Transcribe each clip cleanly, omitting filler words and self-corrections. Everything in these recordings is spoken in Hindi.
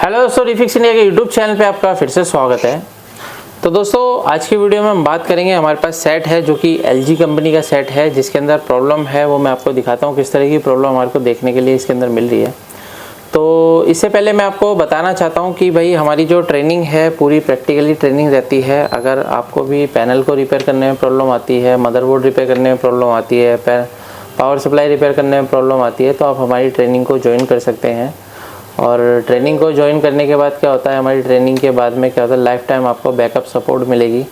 हेलो दोस्तों, रिफिक्स इंडिया के यूट्यूब चैनल पे आपका फिर से स्वागत है। तो दोस्तों आज की वीडियो में हम बात करेंगे, हमारे पास सेट है जो कि LG कंपनी का सेट है, जिसके अंदर प्रॉब्लम है वो मैं आपको दिखाता हूँ किस तरह की प्रॉब्लम हमारे को देखने के लिए इसके अंदर मिल रही है। तो इससे पहले मैं आपको बताना चाहता हूँ कि भाई हमारी जो ट्रेनिंग है पूरी प्रैक्टिकली ट्रेनिंग रहती है। अगर आपको भी पैनल को रिपेयर करने में प्रॉब्लम आती है, मदरबोर्ड रिपेयर करने में प्रॉब्लम आती है, पावर सप्लाई रिपेयर करने में प्रॉब्लम आती है, तो आप हमारी ट्रेनिंग को ज्वाइन कर सकते हैं। और ट्रेनिंग को ज्वाइन करने के बाद क्या होता है, हमारी ट्रेनिंग के बाद में क्या होता है, लाइफ टाइम आपको बैकअप सपोर्ट मिलेगी।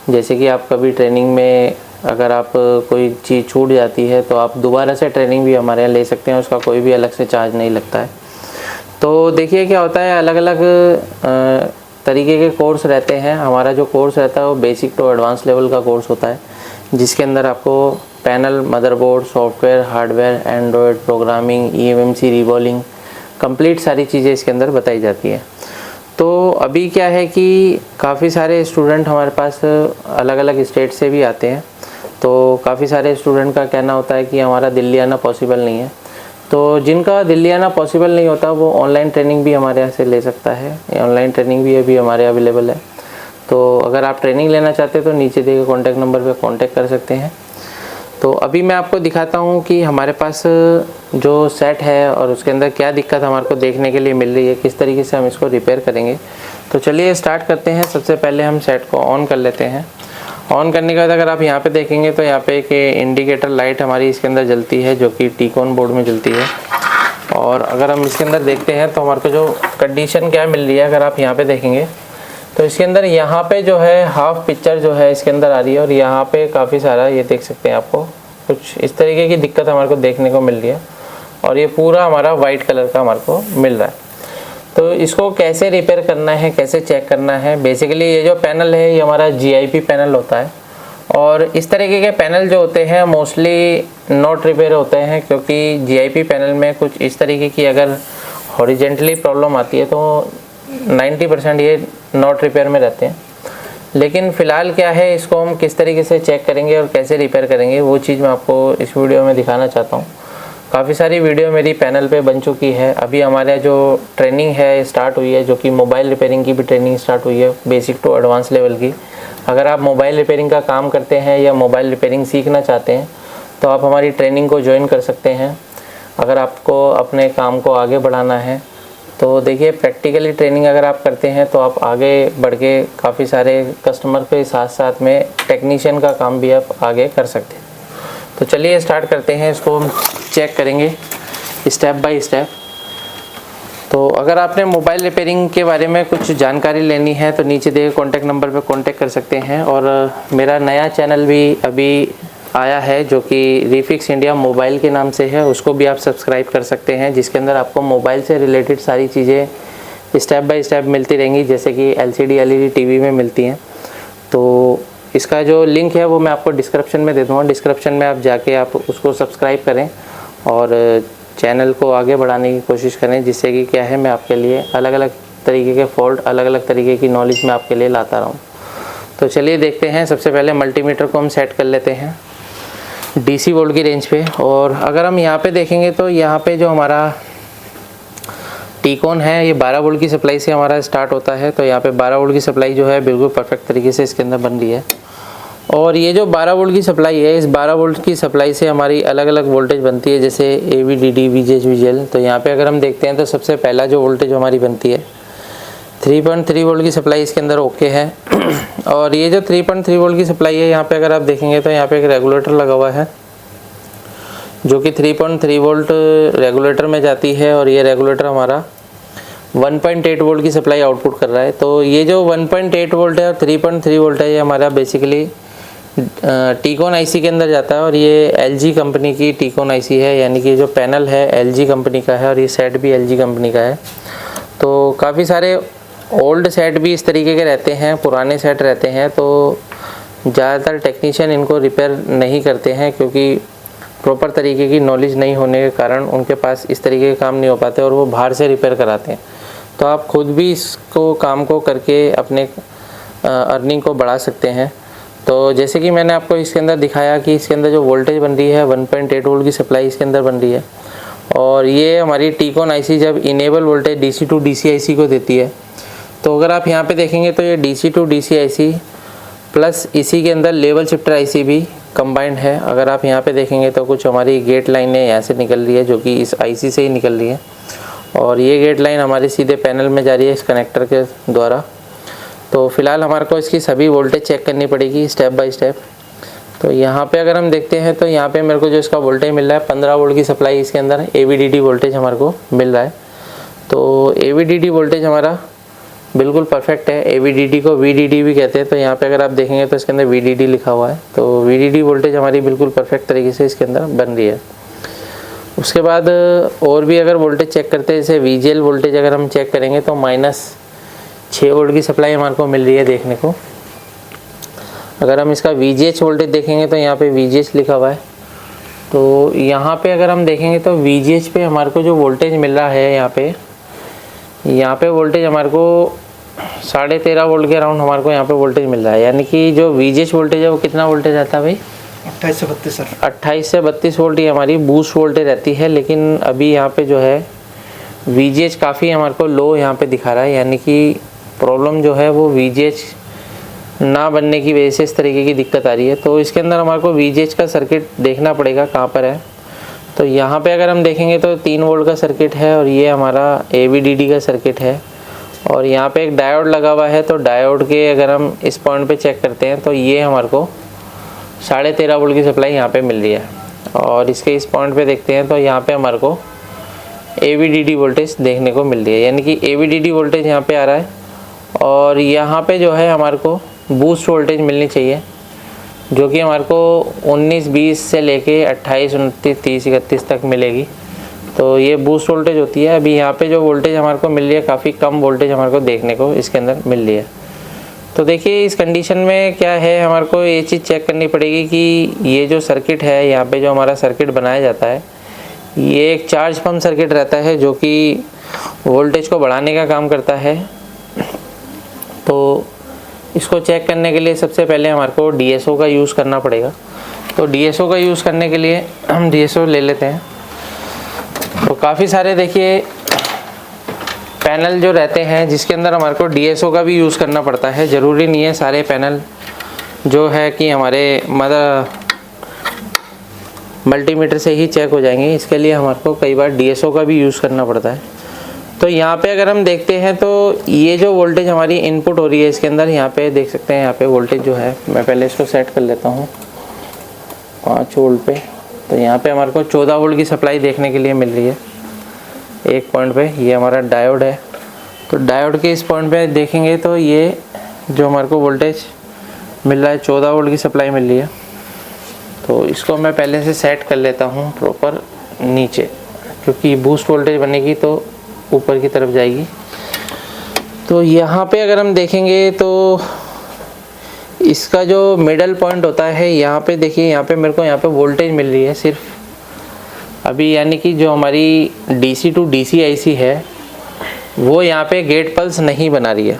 जैसे कि आप कभी ट्रेनिंग में अगर आप कोई चीज़ छूट जाती है तो आप दोबारा से ट्रेनिंग भी हमारे यहाँ ले सकते हैं, उसका कोई भी अलग से चार्ज नहीं लगता है। तो देखिए क्या होता है, अलग अलग तरीके के कोर्स रहते हैं। हमारा जो कोर्स रहता है वो बेसिक टू एडवांस लेवल का कोर्स होता है, जिसके अंदर आपको panel, motherboard, software, hardware, Android, programming, EMMC, reballing, complete सारी चीज़ें इसके अंदर बताई जाती है। तो अभी क्या है कि काफ़ी सारे स्टूडेंट हमारे पास अलग अलग स्टेट से भी आते हैं। तो काफ़ी सारे स्टूडेंट का कहना होता है कि हमारा दिल्ली आना पॉसिबल नहीं है। तो जिनका दिल्ली आना पॉसिबल नहीं होता वो ऑनलाइन ट्रेनिंग भी हमारे यहाँ से ले सकता है। ऑनलाइन ट्रेनिंग भी अभी हमारे अवेलेबल है। तो अगर आप ट्रेनिंग लेना चाहते हैं तो नीचे दिए गए कॉन्टैक्ट नंबर पर कॉन्टैक्ट कर सकते हैं। तो अभी मैं आपको दिखाता हूँ कि हमारे पास जो सेट है और उसके अंदर क्या दिक्कत हमारे को देखने के लिए मिल रही है, किस तरीके से हम इसको रिपेयर करेंगे। तो चलिए स्टार्ट करते हैं। सबसे पहले हम सेट को ऑन कर लेते हैं। ऑन करने के बाद अगर आप यहाँ पे देखेंगे तो यहाँ पे एक इंडिकेटर लाइट हमारी इसके अंदर जलती है, जो कि टीकॉन बोर्ड में जलती है। और अगर हम इसके अंदर देखते हैं तो हमारे को जो कंडीशन क्या मिल रही है, अगर आप यहाँ पे देखेंगे तो इसके अंदर यहाँ पे जो है हाफ पिक्चर जो है इसके अंदर आ रही है, और यहाँ पे काफ़ी सारा ये देख सकते हैं, आपको कुछ इस तरीके की दिक्कत हमारे को देखने को मिल रही है। और ये पूरा हमारा वाइट कलर का हमारे को मिल रहा है। तो इसको कैसे रिपेयर करना है, कैसे चेक करना है, बेसिकली ये जो पैनल है ये हमारा GIP पैनल होता है। और इस तरीके के पैनल जो होते हैं मोस्टली नॉट रिपेयर होते हैं, क्योंकि GIP पैनल में कुछ इस तरीके की अगर हॉरिजेंटली प्रॉब्लम आती है तो 90% ये नॉट रिपेयर में रहते हैं। लेकिन फ़िलहाल क्या है, इसको हम किस तरीके से चेक करेंगे और कैसे रिपेयर करेंगे वो चीज़ मैं आपको इस वीडियो में दिखाना चाहता हूँ। काफ़ी सारी वीडियो मेरी पैनल पे बन चुकी है। अभी हमारे जो ट्रेनिंग है स्टार्ट हुई है, जो कि मोबाइल रिपेयरिंग की भी ट्रेनिंग स्टार्ट हुई है, बेसिक टू एडवांस लेवल की। अगर आप मोबाइल रिपेयरिंग का काम करते हैं या मोबाइल रिपेयरिंग सीखना चाहते हैं तो आप हमारी ट्रेनिंग को ज्वाइन कर सकते हैं। अगर आपको अपने काम को आगे बढ़ाना है तो देखिए, प्रैक्टिकली ट्रेनिंग अगर आप करते हैं तो आप आगे बढ़ के काफ़ी सारे कस्टमर के साथ साथ में टेक्नीशियन का काम भी आप आगे कर सकते हैं। तो चलिए स्टार्ट करते हैं, इसको हम चेक करेंगे स्टेप बाय स्टेप। तो अगर आपने मोबाइल रिपेयरिंग के बारे में कुछ जानकारी लेनी है तो नीचे दिए कॉन्टैक्ट नंबर पर कॉन्टैक्ट कर सकते हैं। और मेरा नया चैनल भी अभी आया है जो कि रिफिक्स इंडिया मोबाइल के नाम से है, उसको भी आप सब्सक्राइब कर सकते हैं, जिसके अंदर आपको मोबाइल से रिलेटेड सारी चीज़ें स्टेप बाय स्टेप मिलती रहेंगी, जैसे कि LCD LED TV में मिलती हैं। तो इसका जो लिंक है वो मैं आपको डिस्क्रिप्शन में दे दूँगा। डिस्क्रिप्शन में आप जाके आप उसको सब्सक्राइब करें और चैनल को आगे बढ़ाने की कोशिश करें, जिससे कि क्या है, मैं आपके लिए अलग अलग तरीके के फॉल्ट, अलग अलग तरीके की नॉलेज मैं आपके लिए लाता रहूँ। तो चलिए देखते हैं। सबसे पहले मल्टीमीटर को हम सेट कर लेते हैं DC वोल्ट की रेंज पे। और अगर हम यहाँ पे देखेंगे तो यहाँ पे जो हमारा टीकॉन है ये 12 वोल्ट की सप्लाई से हमारा स्टार्ट होता है। तो यहाँ पे 12 वोल्ट की सप्लाई जो है बिल्कुल परफेक्ट तरीके से इसके अंदर बन रही है। और ये जो 12 वोल्ट की सप्लाई है, इस 12 वोल्ट की सप्लाई से हमारी अलग अलग वोल्टेज बनती है, जैसे AV, DD, VGH, VGL। तो यहाँ पे अगर हम देखते हैं तो सबसे पहला जो वोल्टेज हमारी बनती है 3.3 वोल्ट की सप्लाई इसके अंदर ओके है। और ये जो 3.3 वोल्ट की सप्लाई है, यहाँ पे अगर आप देखेंगे तो यहाँ पे एक रेगुलेटर लगा हुआ है, जो कि 3.3 वोल्ट रेगुलेटर में जाती है। और ये रेगुलेटर हमारा 1.8 वोल्ट की सप्लाई आउटपुट कर रहा है। तो ये जो 1.8 वोल्ट है और 3.3 वोल्ट है, ये हमारा बेसिकली टीकॉन IC के अंदर जाता है। और ये LG कंपनी की टीकॉन IC है, यानी कि जो पैनल है LG कंपनी का है और ये सेट भी LG कंपनी का है। तो काफ़ी सारे ओल्ड सेट भी इस तरीके के रहते हैं, पुराने सेट रहते हैं। तो ज़्यादातर टेक्नीशियन इनको रिपेयर नहीं करते हैं, क्योंकि प्रॉपर तरीके की नॉलेज नहीं होने के कारण उनके पास इस तरीके के काम नहीं हो पाते और वो बाहर से रिपेयर कराते हैं। तो आप खुद भी इसको काम को करके अपने अर्निंग को बढ़ा सकते हैं। तो जैसे कि मैंने आपको इसके अंदर दिखाया कि इसके अंदर जो वोल्टेज बन रही है 1.8 वोल्ट की सप्लाई इसके अंदर बन रही है। और ये हमारी टीकॉन आईसी जब enable voltage DC to DC IC को देती है, तो अगर आप यहाँ पे देखेंगे तो ये DC to DC IC plus इसी के अंदर लेवल शिफ्टर आईसी भी कंबाइंड है। अगर आप यहाँ पे देखेंगे तो कुछ हमारी गेट लाइनें यहाँ से निकल रही है जो कि इस आईसी से ही निकल रही है, और ये गेट लाइन हमारी सीधे पैनल में जा रही है इस कनेक्टर के द्वारा। तो फ़िलहाल हमारे को इसकी सभी वोल्टेज चेक करनी पड़ेगी स्टेप बाय स्टेप। तो यहाँ पे अगर हम देखते हैं तो यहाँ पे मेरे को जो इसका वोल्टेज मिल रहा है 15 वोल्ट की सप्लाई इसके अंदर AVDD वोल्टेज हमारे को मिल रहा है। तो AVDD वोल्टेज हमारा बिल्कुल परफेक्ट है। AVDD को VDD भी कहते हैं। तो यहाँ पे अगर आप देखेंगे तो इसके अंदर VDD लिखा हुआ है, तो VDD वोल्टेज हमारी बिल्कुल परफेक्ट तरीके से इसके अंदर बन रही है। उसके बाद और भी अगर वोल्टेज चेक करते हैं, जैसे VGL वोल्टेज अगर हम चेक करेंगे तो -6 वोल्ट की सप्लाई हमारे को मिल रही है देखने को। अगर हम इसका VGH वोल्टेज देखेंगे तो यहाँ पे VGH लिखा हुआ है। तो यहाँ पे अगर हम देखेंगे तो VGH पे हमारे को जो वोल्टेज मिल रहा है यहाँ पे वोल्टेज हमारे को 13.5 वोल्ट के अराउंड हमारे को यहाँ पे वोल्टेज मिल रहा है। यानी कि जो VGH वोल्टेज है वो कितना वोल्टेज आता है भाई? 28 से 32 सर। 28 से 32 वोल्ट ही हमारी बूस्ट वोल्टेज रहती है। लेकिन अभी यहाँ पे जो है VGH काफ़ी हमारे को लो यहाँ पे दिखा रहा है, यानी कि प्रॉब्लम जो है वो VGH ना बनने की वजह से इस तरीके की दिक्कत आ रही है। तो इसके अंदर हमारे को VGH का सर्किट देखना पड़ेगा कहाँ पर है। तो यहाँ पे अगर हम देखेंगे तो 3 वोल्ट का सर्किट है और ये हमारा AVDD का सर्किट है, और यहाँ पे एक डायोड लगा हुआ है। तो डायोड के अगर हम इस पॉइंट पे चेक करते हैं तो ये हमारे को 13.5 वोल्ट की सप्लाई यहाँ पे मिल रही है, और इसके इस पॉइंट पे देखते हैं तो यहाँ पे हमारे को AVDD वोल्टेज देखने को मिल रही है, यानी कि AVDD वोल्टेज यहाँ पे आ रहा है। और यहाँ पे जो है हमारे को बूस्ट वोल्टेज मिलनी चाहिए, जो कि हमारे को 19-20 से लेके 28-29-30-31 तक मिलेगी। तो ये बूस्ट वोल्टेज होती है। अभी यहाँ पे जो वोल्टेज हमारे को मिल रही है काफ़ी कम वोल्टेज हमारे को देखने को इसके अंदर मिल रही है। तो देखिए इस कंडीशन में क्या है, हमारे को ये चीज़ चेक करनी पड़ेगी कि ये जो सर्किट है, यहाँ पे जो हमारा सर्किट बनाया जाता है, ये एक चार्ज पंप सर्किट रहता है जो कि वोल्टेज को बढ़ाने का काम करता है। तो इसको चेक करने के लिए सबसे पहले हमारे को DSO का यूज़ करना पड़ेगा। तो DSO का यूज़ करने के लिए हम DSO ले लेते हैं। तो काफ़ी सारे देखिए पैनल जो रहते हैं जिसके अंदर हमारे को DSO का भी यूज़ करना पड़ता है। ज़रूरी नहीं है सारे पैनल जो है कि हमारे मल्टीमीटर से ही चेक हो जाएंगे। इसके लिए हमारे को कई बार DSO का भी यूज़ करना पड़ता है। तो यहाँ पे अगर हम देखते हैं तो ये जो वोल्टेज हमारी इनपुट हो रही है इसके अंदर, यहाँ पे देख सकते हैं यहाँ पे वोल्टेज जो है, मैं पहले इसको सेट कर लेता हूँ 5 वोल्ट पे। तो यहाँ पे हमारे को 14 वोल्ट की सप्लाई देखने के लिए मिल रही है एक पॉइंट पे। ये हमारा डायोड है। तो डायोड के इस पॉइंट पे देखेंगे तो ये जो हमारे को वोल्टेज मिल रहा है 14 वोल्ट की सप्लाई मिल रही है। तो इसको मैं पहले से सेट कर लेता हूँ प्रॉपर नीचे, क्योंकि बूस्ट वोल्टेज बनेगी तो ऊपर की तरफ जाएगी। तो यहाँ पे अगर हम देखेंगे तो इसका जो मिडल पॉइंट होता है, यहाँ पे देखिए यहाँ पे मेरे को यहाँ पे वोल्टेज मिल रही है सिर्फ अभी, यानी कि जो हमारी DC टू DC आईसी है वो यहाँ पे गेट पल्स नहीं बना रही है।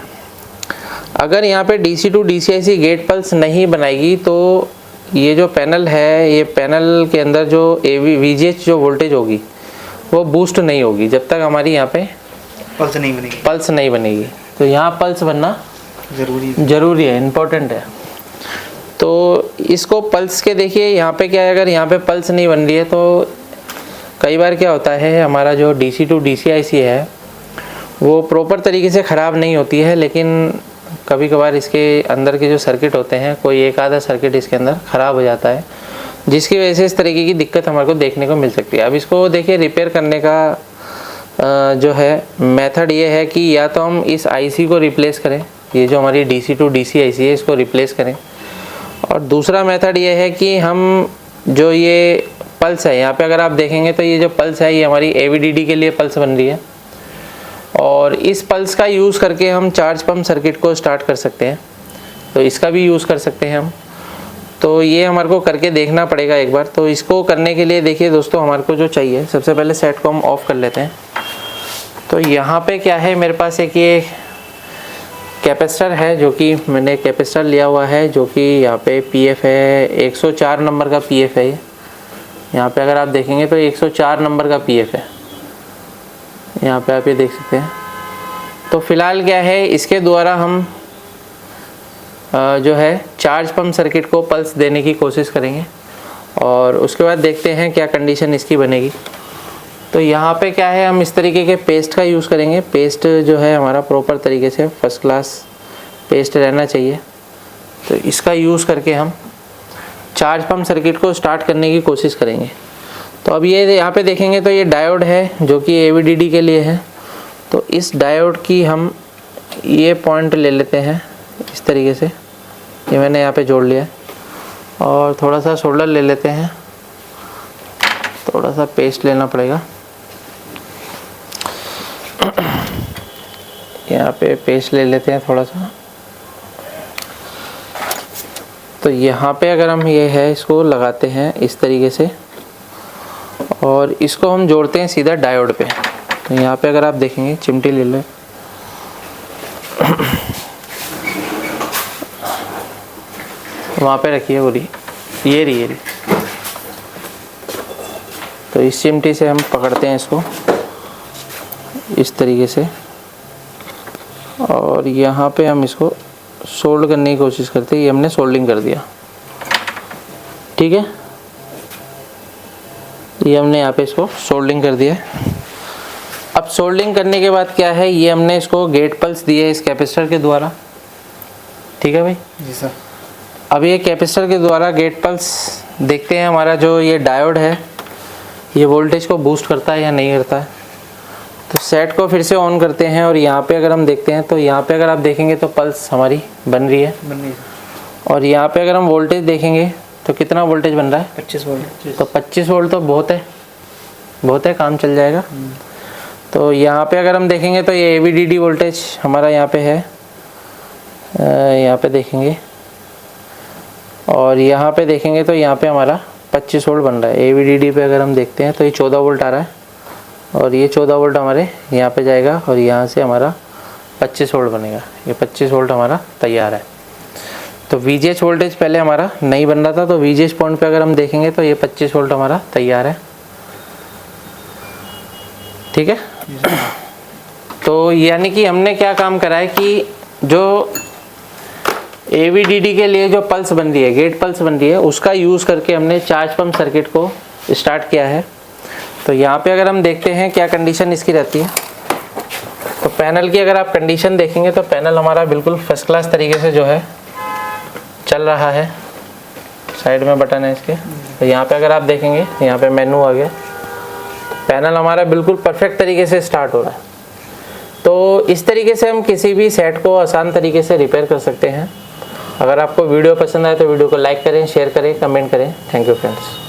अगर यहाँ पे DC to DC IC gate pulse नहीं बनाएगी तो ये जो पैनल है, ये पैनल के अंदर जो VGH जो वोल्टेज होगी वो बूस्ट नहीं होगी जब तक हमारी यहाँ पे पल्स नहीं बनेगी। तो यहाँ पल्स बनना ज़रूरी है, इम्पोर्टेंट है। तो इसको पल्स के देखिए यहाँ पे क्या है, अगर यहाँ पे पल्स नहीं बन रही है तो कई बार क्या होता है, हमारा जो DC टू DC आईसी है वो प्रॉपर तरीके से ख़राब नहीं होती है, लेकिन कभी कभार इसके अंदर के जो सर्किट होते हैं, कोई एक आधा सर्किट इसके अंदर ख़राब हो जाता है, जिसकी वजह से इस तरीके की दिक्कत हमारे को देखने को मिल सकती है। अब इसको देखिए रिपेयर करने का जो है मेथड ये है कि या तो हम इस आईसी को रिप्लेस करें, ये जो हमारी DC टू DC आईसी है इसको रिप्लेस करें, और दूसरा मेथड ये है कि हम जो ये पल्स है, यहाँ पे अगर आप देखेंगे तो ये जो पल्स है ये हमारी AVDD के लिए पल्स बन रही है, और इस पल्स का यूज़ करके हम चार्ज पंप सर्किट को स्टार्ट कर सकते हैं। तो इसका भी यूज़ कर सकते हैं हम। तो ये हमारे को करके देखना पड़ेगा एक बार। तो इसको करने के लिए देखिए दोस्तों, हमारे को जो चाहिए सबसे पहले सेट को हम ऑफ कर लेते हैं। तो यहाँ पे क्या है, मेरे पास एक ये कैपेसिटर है, जो कि मैंने कैपेसिटर लिया हुआ है, जो कि यहाँ पे PF है, 104 नंबर का PF है ये। यहाँ पे अगर आप देखेंगे तो 104 नंबर का पीएफ है, यहाँ पे आप ये देख सकते हैं। तो फिलहाल क्या है, इसके द्वारा हम जो है चार्ज पंप सर्किट को पल्स देने की कोशिश करेंगे और उसके बाद देखते हैं क्या कंडीशन इसकी बनेगी। तो यहाँ पे क्या है, हम इस तरीके के पेस्ट का यूज़ करेंगे। पेस्ट जो है हमारा प्रॉपर तरीके से फर्स्ट क्लास पेस्ट रहना चाहिए। तो इसका यूज़ करके हम चार्ज पंप सर्किट को स्टार्ट करने की कोशिश करेंगे। तो अब ये यहाँ पे देखेंगे तो ये डायोड है जो कि AVDD के लिए है। तो इस डायोड की हम ये पॉइंट ले लेते हैं इस तरीके से, ये मैंने यहाँ पे जोड़ लिया है। और थोड़ा सा सोल्डर ले लेते हैं, थोड़ा सा पेस्ट लेना पड़ेगा। यहाँ पे पेस्ट ले लेते हैं थोड़ा सा। तो यहाँ पे अगर हम ये है इसको लगाते हैं इस तरीके से और इसको हम जोड़ते हैं सीधा डायोड पे। तो यहाँ पे अगर आप देखेंगे, चिमटी ले लो, वहाँ पे रखिए वो ये रही। तो इस चिमटी से हम पकड़ते हैं इसको इस तरीके से और यहाँ पे हम इसको सोल्ड करने की कोशिश करते हैं। ये हमने सोल्डिंग कर दिया, ठीक है। ये हमने यहाँ पे इसको सोल्डिंग कर दिया है। अब सोल्डिंग करने के बाद क्या है, ये हमने इसको गेट पल्स दिए है इस कैपेसिटर के द्वारा, ठीक है भाई जी सर। अब ये कैपेसिटर के द्वारा गेट पल्स देखते हैं हमारा जो ये डायोड है ये वोल्टेज को बूस्ट करता है या नहीं करता है। तो सेट को फिर से ऑन करते हैं और यहाँ पे अगर हम देखते हैं तो यहाँ पे अगर आप देखेंगे तो पल्स हमारी बन रही है। और यहाँ पे अगर हम वोल्टेज देखेंगे तो कितना वोल्टेज बन रहा है, 25 वोल्ट। तो 25 वोल्ट तो बहुत है, काम चल जाएगा। तो यहाँ पे अगर हम देखेंगे तो ये AVDD वोल्टेज हमारा यहाँ पे है, यहाँ पे देखेंगे और यहाँ पे देखेंगे तो यहाँ पे हमारा 25 वोल्ट बन रहा है। AVDD पे अगर हम देखते हैं तो ये 14 वोल्ट आ रहा है और ये 14 वोल्ट हमारे यहाँ पे जाएगा और यहाँ से हमारा 25 वोल्ट बनेगा। ये 25 वोल्ट हमारा तैयार है। तो VGH वोल्टेज पहले हमारा नहीं बन रहा था, तो VGH पॉइंट पे अगर हम देखेंगे तो ये 25 वोल्ट हमारा तैयार है, ठीक है। तो यानी कि हमने क्या काम करा है कि जो AVDD के लिए जो पल्स बन रही है, गेट पल्स बन रही है, उसका यूज़ करके हमने चार्ज पंप सर्किट को स्टार्ट किया है। तो यहाँ पे अगर हम देखते हैं क्या कंडीशन इसकी रहती है, तो पैनल की अगर आप कंडीशन देखेंगे तो पैनल हमारा बिल्कुल फर्स्ट क्लास तरीके से जो है चल रहा है। साइड में बटन है इसके, तो यहाँ पे अगर आप देखेंगे यहाँ पे मेनू आ गया, पैनल हमारा बिल्कुल परफेक्ट तरीके से स्टार्ट हो रहा है। तो इस तरीके से हम किसी भी सेट को आसान तरीके से रिपेयर कर सकते हैं। अगर आपको वीडियो पसंद आए तो वीडियो को लाइक करें, शेयर करें, कमेंट करें। Thank you friends.